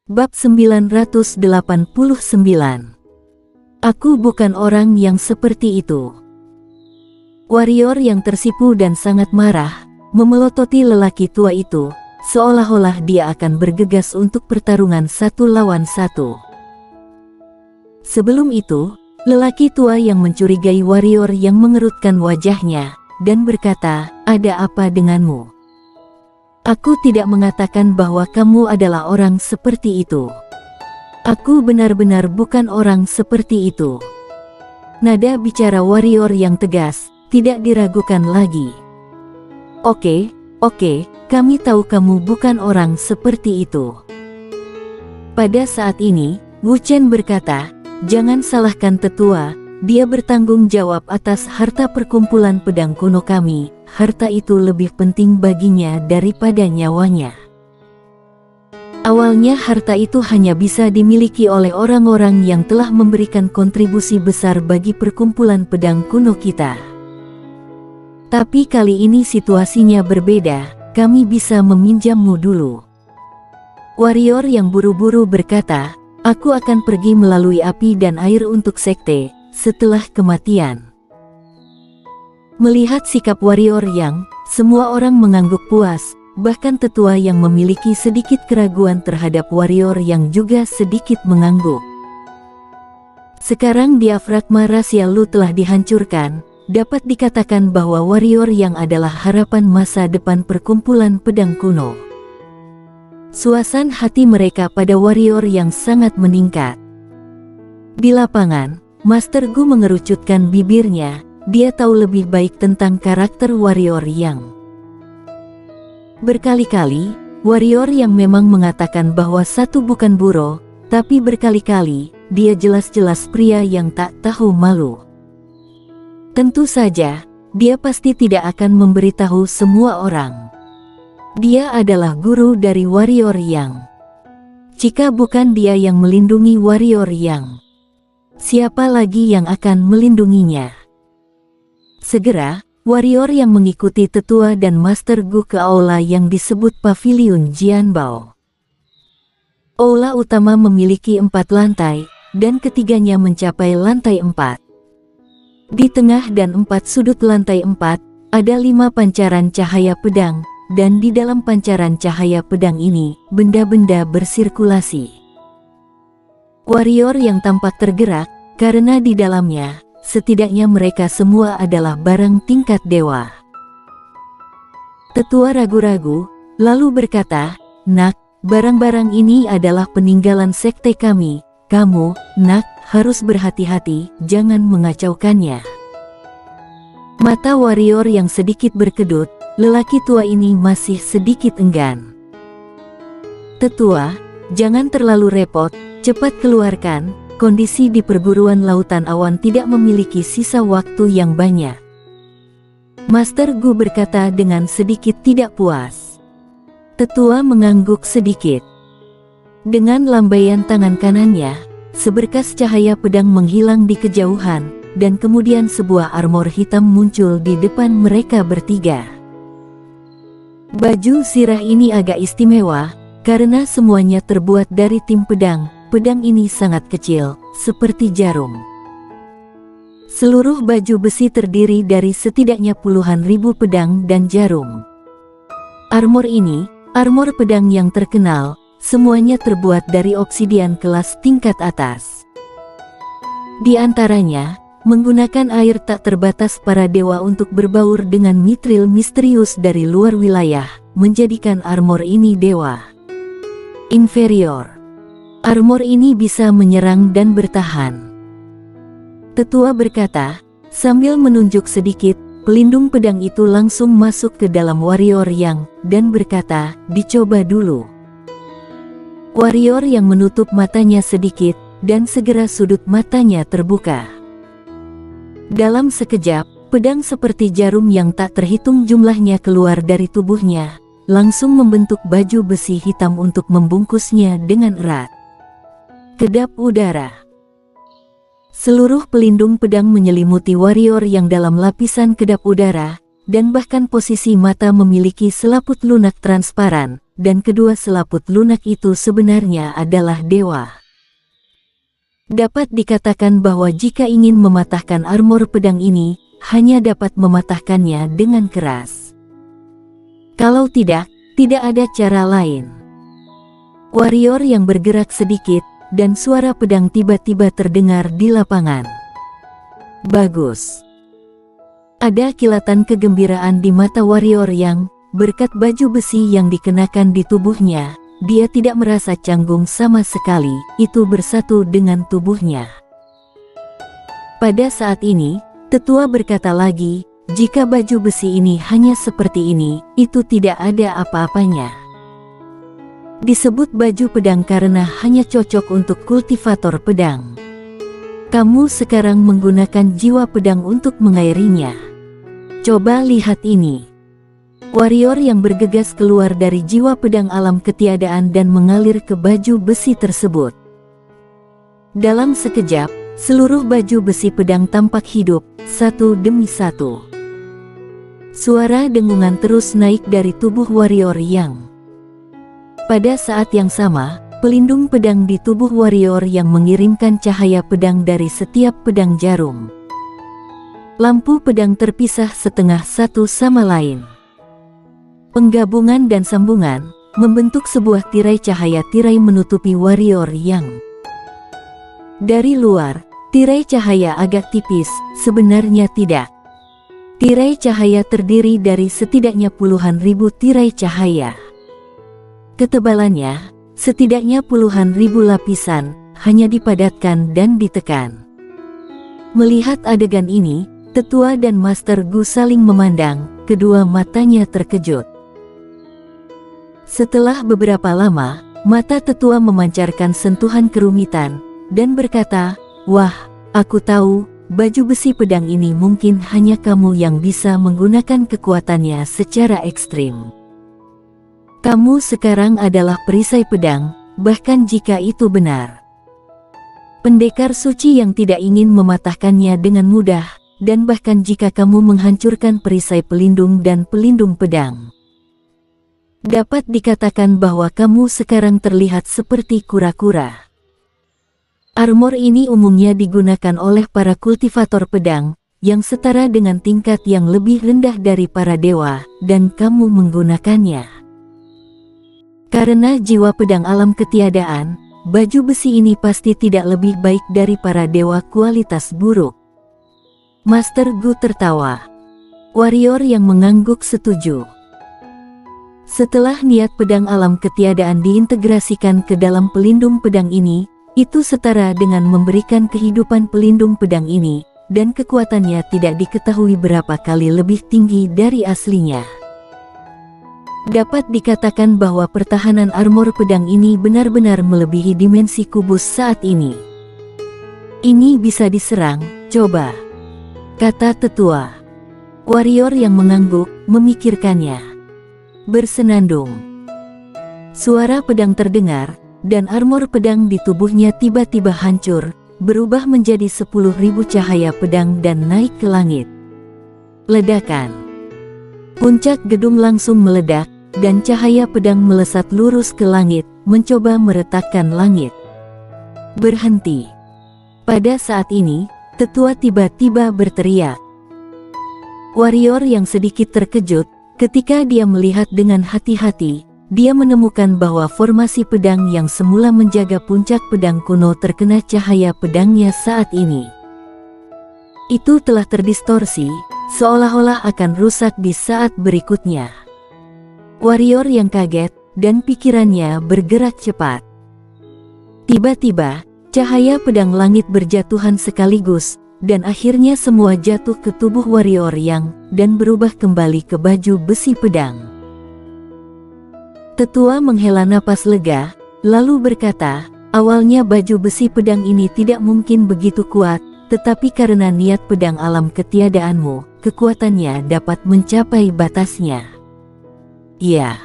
Bab 989. Aku bukan orang yang seperti itu. Warrior yang tersipu dan sangat marah, memelototi lelaki tua itu, seolah-olah dia akan bergegas untuk pertarungan satu lawan satu. Sebelum itu, lelaki tua yang mencurigai warrior yang mengerutkan wajahnya, dan berkata, "Ada apa denganmu? Aku tidak mengatakan bahwa kamu adalah orang seperti itu. Aku benar-benar bukan orang seperti itu." Nada bicara warrior yang tegas, tidak diragukan lagi. Oke, kami tahu kamu bukan orang seperti itu." Pada saat ini, Wu Chen berkata, "Jangan salahkan tetua, dia bertanggung jawab atas harta perkumpulan pedang kuno kami. Harta itu lebih penting baginya daripada nyawanya. Awalnya harta itu hanya bisa dimiliki oleh orang-orang yang telah memberikan kontribusi besar bagi perkumpulan pedang kuno kita. Tapi kali ini situasinya berbeda, kami bisa meminjammu dulu." Warrior yang buru-buru berkata, "Aku akan pergi melalui api dan air untuk sekte, setelah kematian." Melihat sikap warrior yang, semua orang mengangguk puas, bahkan tetua yang memiliki sedikit keraguan terhadap warrior yang juga sedikit mengangguk. Sekarang diafragma rasial Lu telah dihancurkan, dapat dikatakan bahwa warrior yang adalah harapan masa depan perkumpulan pedang kuno. Suasana hati mereka pada warrior yang sangat meningkat. Di lapangan, Master Gu mengerucutkan bibirnya. Dia tahu lebih baik tentang karakter warrior yang. Berkali-kali, warrior yang memang mengatakan bahwa satu bukan buro, tapi berkali-kali, dia jelas-jelas pria yang tak tahu malu. Tentu saja, dia pasti tidak akan memberitahu semua orang. Dia adalah guru dari warrior yang. Jika bukan dia yang melindungi warrior yang, siapa lagi yang akan melindunginya? Segera, warrior yang mengikuti tetua dan Master Gu ke aula yang disebut Pavilion Jianbao. Aula utama memiliki 4 lantai, dan ketiganya mencapai lantai 4. Di tengah dan 4 sudut lantai 4, ada 5 pancaran cahaya pedang, dan di dalam pancaran cahaya pedang ini, benda-benda bersirkulasi. Warrior yang tampak tergerak, karena di dalamnya, setidaknya mereka semua adalah barang tingkat dewa. Tetua ragu-ragu, lalu berkata, "Nak, barang-barang ini adalah peninggalan sekte kami. Kamu, Nak, harus berhati-hati, jangan mengacaukannya." Mata warrior yang sedikit berkedut, lelaki tua ini masih sedikit enggan. "Tetua, jangan terlalu repot, cepat keluarkan. Kondisi di perguruan lautan awan tidak memiliki sisa waktu yang banyak." Master Gu berkata dengan sedikit tidak puas. Tetua mengangguk sedikit. Dengan lambaian tangan kanannya, seberkas cahaya pedang menghilang di kejauhan, dan kemudian sebuah armor hitam muncul di depan mereka bertiga. Baju sirah ini agak istimewa, karena semuanya terbuat dari tim pedang. Pedang ini sangat kecil, seperti jarum. Seluruh baju besi terdiri dari setidaknya puluhan ribu pedang dan jarum. Armor ini, armor pedang yang terkenal, semuanya terbuat dari obsidian kelas tingkat atas. Di antaranya, menggunakan air tak terbatas para dewa untuk berbaur dengan mitril misterius dari luar wilayah, menjadikan armor ini dewa inferior. Armor ini bisa menyerang dan bertahan. Tetua berkata, sambil menunjuk sedikit, pelindung pedang itu langsung masuk ke dalam warrior yang, dan berkata, "Dicoba dulu." Warrior yang menutup matanya sedikit, dan segera sudut matanya terbuka. Dalam sekejap, pedang seperti jarum yang tak terhitung jumlahnya keluar dari tubuhnya, langsung membentuk baju besi hitam untuk membungkusnya dengan erat. Kedap udara. Seluruh pelindung pedang menyelimuti warrior yang dalam lapisan kedap udara, dan bahkan posisi mata memiliki selaput lunak transparan, dan kedua selaput lunak itu sebenarnya adalah dewa. Dapat dikatakan bahwa jika ingin mematahkan armor pedang ini, hanya dapat mematahkannya dengan keras. Kalau tidak ada cara lain. Warrior yang bergerak sedikit, dan suara pedang tiba-tiba terdengar di lapangan. Bagus. Ada kilatan kegembiraan di mata warrior yang, berkat baju besi yang dikenakan di tubuhnya, dia tidak merasa canggung sama sekali, itu bersatu dengan tubuhnya. Pada saat ini, tetua berkata lagi, jika baju besi ini hanya seperti ini, itu tidak ada apa-apanya. Disebut baju pedang karena hanya cocok untuk kultivator pedang. Kamu sekarang menggunakan jiwa pedang untuk mengairinya. Coba lihat ini. Warrior yang bergegas keluar dari jiwa pedang alam ketiadaan dan mengalir ke baju besi tersebut. Dalam sekejap, seluruh baju besi pedang tampak hidup, satu demi satu. Suara dengungan terus naik dari tubuh warrior yang. Pada saat yang sama, pelindung pedang di tubuh warrior yang mengirimkan cahaya pedang dari setiap pedang jarum. Lampu pedang terpisah setengah satu sama lain. Penggabungan dan sambungan membentuk sebuah tirai cahaya. Tirai menutupi warrior yang. Dari luar, tirai cahaya agak tipis, sebenarnya tidak. Tirai cahaya terdiri dari setidaknya puluhan ribu tirai cahaya. Ketebalannya, setidaknya puluhan ribu lapisan, hanya dipadatkan dan ditekan. Melihat adegan ini, tetua dan Master Gu saling memandang, kedua matanya terkejut. Setelah beberapa lama, mata tetua memancarkan sentuhan kerumitan, dan berkata, wah, aku tahu, baju besi pedang ini mungkin hanya kamu yang bisa menggunakan kekuatannya secara ekstrim. Kamu sekarang adalah perisai pedang, bahkan jika itu benar. Pendekar suci yang tidak ingin mematahkannya dengan mudah, dan bahkan jika kamu menghancurkan perisai pelindung dan pelindung pedang. Dapat dikatakan bahwa kamu sekarang terlihat seperti kura-kura. Armor ini umumnya digunakan oleh para kultivator pedang, yang setara dengan tingkat yang lebih rendah dari para dewa, dan kamu menggunakannya. Karena jiwa pedang alam ketiadaan, baju besi ini pasti tidak lebih baik dari para dewa kualitas buruk. Master Gu tertawa. Warrior yang mengangguk setuju. Setelah niat pedang alam ketiadaan diintegrasikan ke dalam pelindung pedang ini, itu setara dengan memberikan kehidupan pelindung pedang ini, dan kekuatannya tidak diketahui berapa kali lebih tinggi dari aslinya. Dapat dikatakan bahwa pertahanan armor pedang ini benar-benar melebihi dimensi kubus saat ini. Ini bisa diserang, coba, kata tetua. Warrior yang mengangguk, memikirkannya. Bersenandung. Suara pedang terdengar, dan armor pedang di tubuhnya tiba-tiba hancur, berubah menjadi 10.000 cahaya pedang dan naik ke langit. Ledakan. Puncak gedung langsung meledak, dan cahaya pedang melesat lurus ke langit, mencoba meretakkan langit. Berhenti. Pada saat ini, tetua tiba-tiba berteriak. Warrior yang sedikit terkejut, ketika dia melihat dengan hati-hati, dia menemukan bahwa formasi pedang yang semula menjaga puncak pedang kuno terkena cahaya pedangnya saat ini. Itu telah terdistorsi, seolah-olah akan rusak di saat berikutnya. Warrior yang kaget, dan pikirannya bergerak cepat. Tiba-tiba, cahaya pedang langit berjatuhan sekaligus, dan akhirnya semua jatuh ke tubuh warrior yang, dan berubah kembali ke baju besi pedang. Tetua menghela napas lega, lalu berkata, awalnya baju besi pedang ini tidak mungkin begitu kuat, tetapi karena niat pedang alam ketiadaanmu, kekuatannya dapat mencapai batasnya. Ya.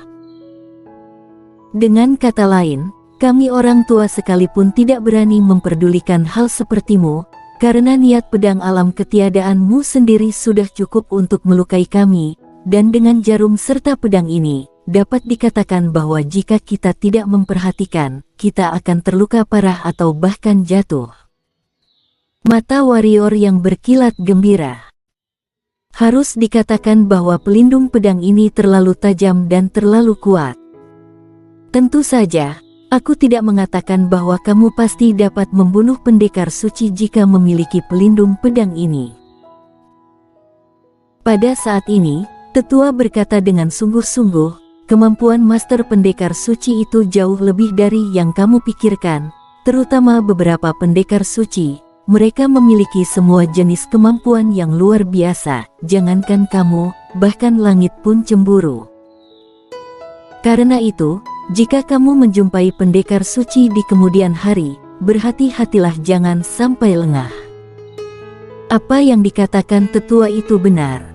Dengan kata lain, kami orang tua sekalipun tidak berani memperdulikan hal sepertimu, karena niat pedang alam ketiadaanmu sendiri sudah cukup untuk melukai kami, dan dengan jarum serta pedang ini, dapat dikatakan bahwa jika kita tidak memperhatikan, kita akan terluka parah atau bahkan jatuh. Mata warrior yang berkilat gembira. Harus dikatakan bahwa pelindung pedang ini terlalu tajam dan terlalu kuat. Tentu saja, aku tidak mengatakan bahwa kamu pasti dapat membunuh pendekar suci jika memiliki pelindung pedang ini. Pada saat ini, tetua berkata dengan sungguh-sungguh, kemampuan master pendekar suci itu jauh lebih dari yang kamu pikirkan, terutama beberapa pendekar suci. Mereka memiliki semua jenis kemampuan yang luar biasa, jangankan kamu, bahkan langit pun cemburu. Karena itu, jika kamu menjumpai pendekar suci di kemudian hari, berhati-hatilah jangan sampai lengah. Apa yang dikatakan tetua itu benar.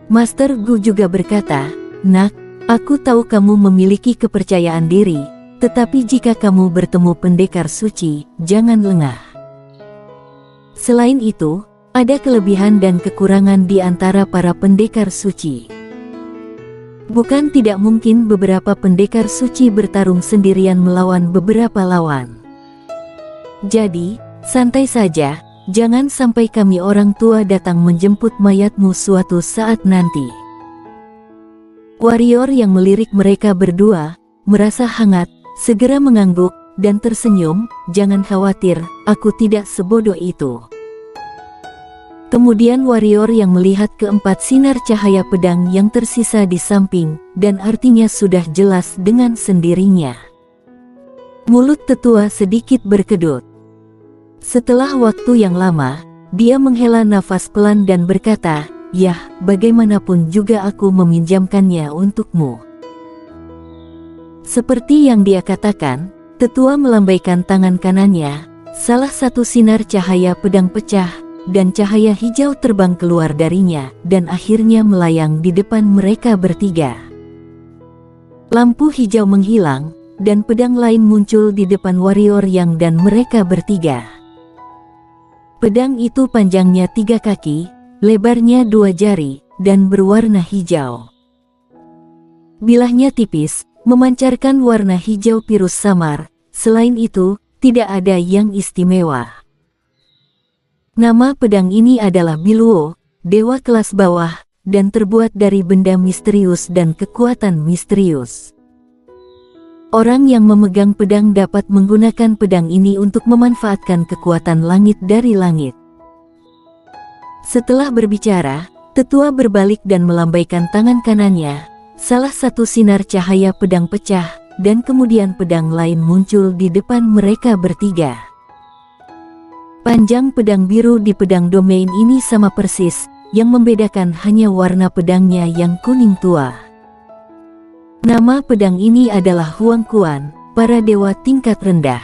Master Gu juga berkata, "Nak, aku tahu kamu memiliki kepercayaan diri, tetapi jika kamu bertemu pendekar suci, jangan lengah. Selain itu, ada kelebihan dan kekurangan di antara para pendekar suci. Bukan tidak mungkin beberapa pendekar suci bertarung sendirian melawan beberapa lawan. Jadi, santai saja, jangan sampai kami orang tua datang menjemput mayatmu suatu saat nanti." Warrior yang melirik mereka berdua, merasa hangat, segera mengangguk, dan tersenyum, "Jangan khawatir, aku tidak sebodoh itu." Kemudian warrior yang melihat keempat sinar cahaya pedang yang tersisa di samping, dan artinya sudah jelas dengan sendirinya. Mulut tetua sedikit berkedut. Setelah waktu yang lama, dia menghela nafas pelan dan berkata, "Yah, bagaimanapun juga aku meminjamkannya untukmu." Seperti yang dia katakan, tetua melambaikan tangan kanannya, salah satu sinar cahaya pedang pecah, dan cahaya hijau terbang keluar darinya, dan akhirnya melayang di depan mereka bertiga. Lampu hijau menghilang, dan pedang lain muncul di depan warrior yang dan mereka bertiga. Pedang itu panjangnya 3 kaki, lebarnya 2 jari, dan berwarna hijau. Bilahnya tipis, memancarkan warna hijau pirus samar, selain itu, tidak ada yang istimewa. Nama pedang ini adalah Biluo, dewa kelas bawah, dan terbuat dari benda misterius dan kekuatan misterius. Orang yang memegang pedang dapat menggunakan pedang ini untuk memanfaatkan kekuatan langit dari langit. Setelah berbicara, tetua berbalik dan melambaikan tangan kanannya, salah satu sinar cahaya pedang pecah, dan kemudian pedang lain muncul di depan mereka bertiga. Panjang pedang biru di pedang domain ini sama persis, yang membedakan hanya warna pedangnya yang kuning tua. Nama pedang ini adalah Huang Quan, para dewa tingkat rendah.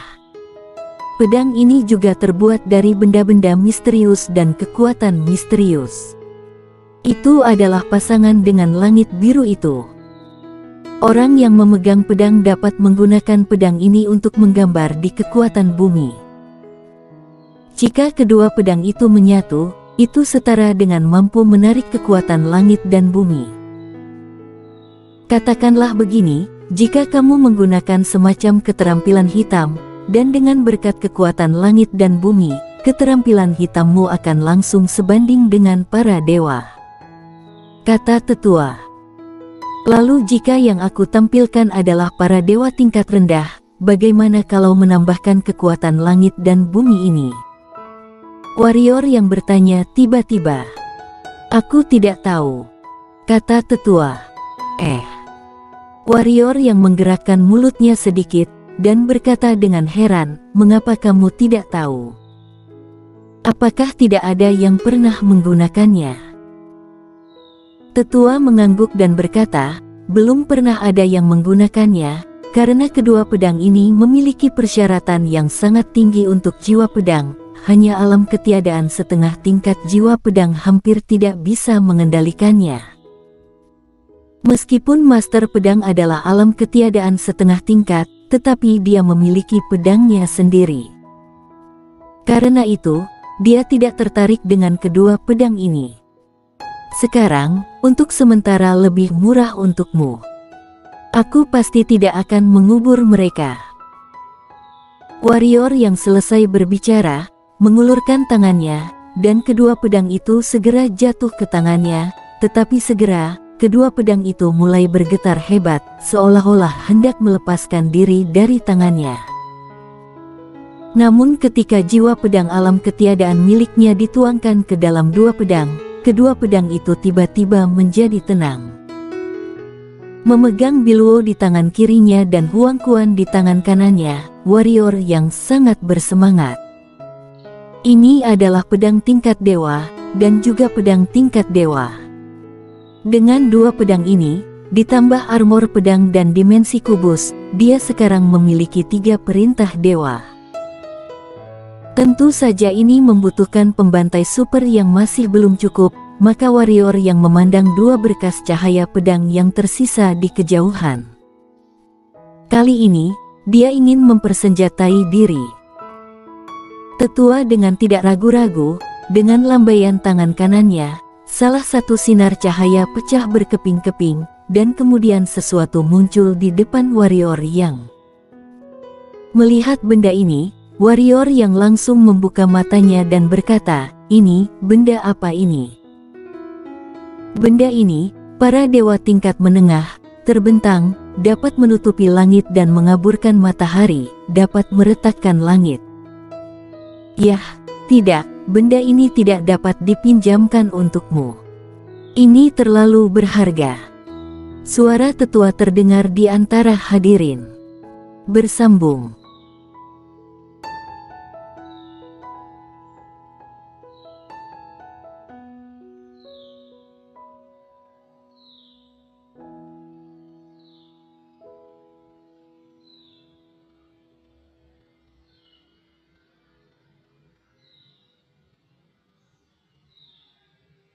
Pedang ini juga terbuat dari benda-benda misterius dan kekuatan misterius. Itu adalah pasangan dengan langit biru itu. Orang yang memegang pedang dapat menggunakan pedang ini untuk menggambar di kekuatan bumi. Jika kedua pedang itu menyatu, itu setara dengan mampu menarik kekuatan langit dan bumi. Katakanlah begini, jika kamu menggunakan semacam keterampilan hitam, dan dengan berkat kekuatan langit dan bumi, keterampilan hitammu akan langsung sebanding dengan para dewa. Kata tetua. Lalu jika yang aku tampilkan adalah para dewa tingkat rendah, bagaimana kalau menambahkan kekuatan langit dan bumi ini? Warrior yang bertanya tiba-tiba. "Aku tidak tahu," kata tetua. Warrior yang menggerakkan mulutnya sedikit, dan berkata dengan heran, "Mengapa kamu tidak tahu? Apakah tidak ada yang pernah menggunakannya?" Tetua mengangguk dan berkata, "Belum pernah ada yang menggunakannya, karena kedua pedang ini memiliki persyaratan yang sangat tinggi untuk jiwa pedang. Hanya alam ketiadaan setengah tingkat jiwa pedang hampir tidak bisa mengendalikannya." Meskipun master pedang adalah alam ketiadaan setengah tingkat, tetapi dia memiliki pedangnya sendiri. Karena itu, dia tidak tertarik dengan kedua pedang ini. "Sekarang, untuk sementara lebih murah untukmu," Aku pasti tidak akan mengubur mereka. Warrior yang selesai berbicara, mengulurkan tangannya, dan kedua pedang itu segera jatuh ke tangannya, tetapi segera, kedua pedang itu mulai bergetar hebat, seolah-olah hendak melepaskan diri dari tangannya. Namun ketika jiwa pedang alam ketiadaan miliknya dituangkan ke dalam dua pedang, kedua pedang itu tiba-tiba menjadi tenang. Memegang Bilwo di tangan kirinya dan Huang Quan di tangan kanannya, warrior yang sangat bersemangat. Ini adalah pedang tingkat dewa, dan juga pedang tingkat dewa. Dengan dua pedang ini, ditambah armor pedang dan dimensi kubus, dia sekarang memiliki 3 perintah dewa. Tentu saja ini membutuhkan pembantai super yang masih belum cukup, maka warrior yang memandang 2 berkas cahaya pedang yang tersisa di kejauhan. Kali ini, dia ingin mempersenjatai diri. Tetua dengan tidak ragu-ragu, dengan lambaian tangan kanannya, salah satu sinar cahaya pecah berkeping-keping, dan kemudian sesuatu muncul di depan warrior yang. Melihat benda ini, warrior yang langsung membuka matanya dan berkata, "Ini, benda apa ini?" Benda ini, para dewa tingkat menengah, terbentang, dapat menutupi langit dan mengaburkan matahari, dapat meretakkan langit. Yah, tidak, benda ini tidak dapat dipinjamkan untukmu. Ini terlalu berharga. Suara tetua terdengar di antara hadirin. Bersambung.